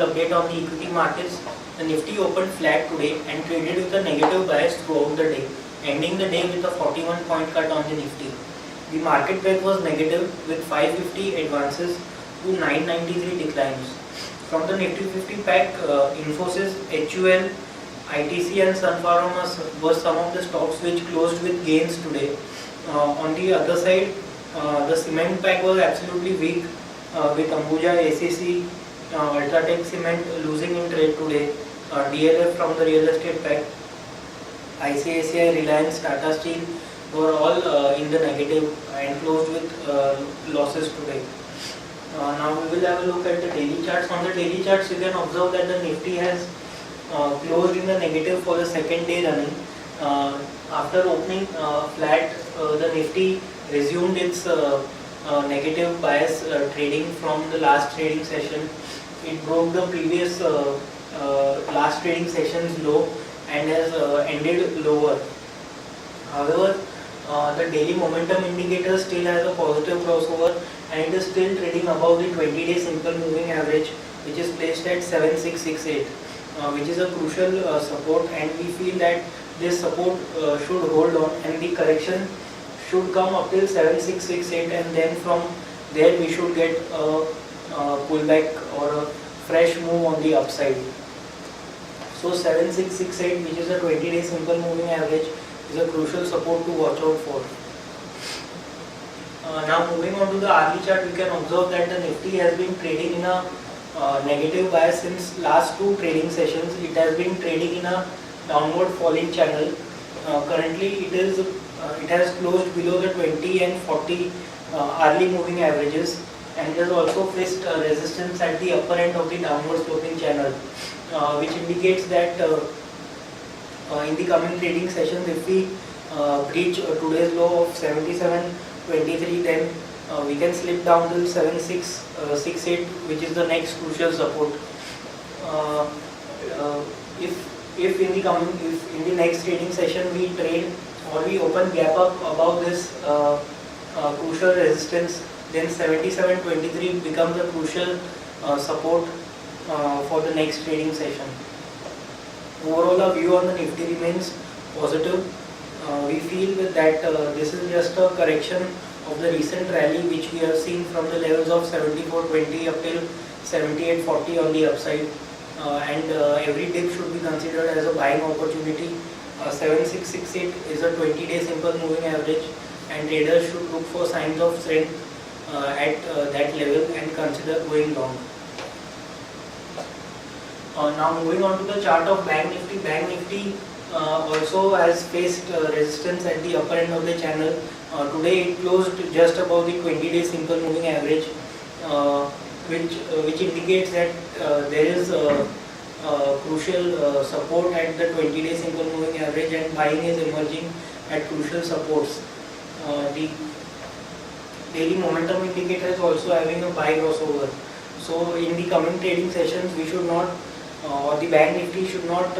update on the equity markets. The Nifty opened flat today and traded with a negative bias throughout the day, ending the day with a 41-point cut on the Nifty. The market breadth was negative with 550 advances to 993 declines. From the Nifty 50 pack, Infosys, HUL, ITC and Sun Pharma were some of the stocks which closed with gains today. On the other side, the cement pack was absolutely weak with Ambuja, ACC, Ultratech Cement losing in trade today. DLF from the real estate pack, ICICI, Reliance, Tata Steel were all in the negative and closed with losses today. Now we will have a look at the daily charts. On the daily charts, you can observe that the Nifty has closed in the negative for the second day running. After opening flat, the Nifty resumed its negative bias trading from the last trading session. It broke the previous last trading session's low and has ended lower. However, the daily momentum indicator still has a positive crossover and it is still trading above the 20-day simple moving average, which is placed at 7668, which is a crucial support, and we feel that this support should hold on and the correction should come up till 7668, and then from there we should get a pullback or a fresh move on the upside. So 7668, which is a 20-day simple moving average, is a crucial support to watch out for. Now moving on to the hourly chart, we can observe that the Nifty has been trading in a negative bias since last two trading sessions. It has been trading in a downward falling channel. Currently it has closed below the 20 and 40 hourly moving averages, and it has also faced resistance at the upper end of the downward sloping channel, which indicates that in the coming trading sessions, if we breach today's low of 77.23, then we can slip down to 7668, which is the next crucial support. If in the next trading session we trade or we open gap up above this crucial resistance, then 77.23 becomes a crucial support for the next trading session. Overall, our view on the Nifty remains positive. We feel that this is just a correction of the recent rally which we have seen from the levels of 74.20 up till 78.40 on the upside, and every dip should be considered as a buying opportunity. 7668 is a 20-day simple moving average, and traders should look for signs of strength at that level and consider going long. Now moving on to the chart of Bank Nifty. Bank Nifty also has faced resistance at the upper end of the channel. Today it closed just above the 20-day simple moving average, which indicates that there is crucial support at the 20-day simple moving average, and buying is emerging at crucial supports. The daily momentum indicator is also having a buy crossover. So in the coming trading sessions, we should not, or the Bank Nifty should not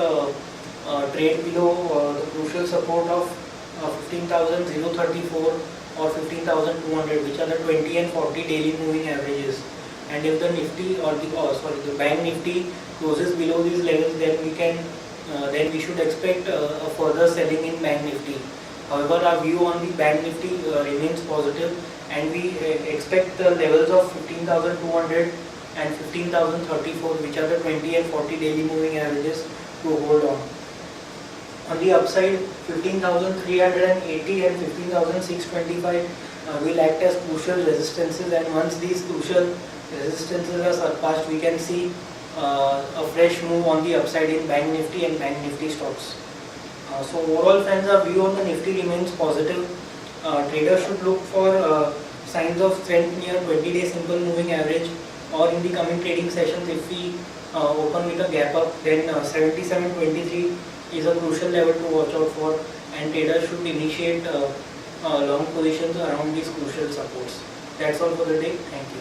trade below the crucial support of 15,034 or 15,200, which are the 20 and 40 daily moving averages. And if the Nifty or the Bank Nifty closes below these levels, then we should expect a further selling in Bank Nifty. However, our view on the Bank Nifty remains positive, and we expect the levels of 15,200 and 15,034, which are the 20 and 40 daily moving averages, to hold on. On the upside, 15,380 and 15,625 will act as crucial resistances, and once these crucial resistances are surpassed, we can see a fresh move on the upside in Bank Nifty and Bank Nifty stocks. So overall, friends, our view on the Nifty remains positive. Traders should look for signs of strength near 20-day simple moving average, or in the coming trading sessions, if we open with a gap up, then 77.23 is a crucial level to watch out for, and traders should initiate long positions around these crucial supports. That's all for the day. Thank you.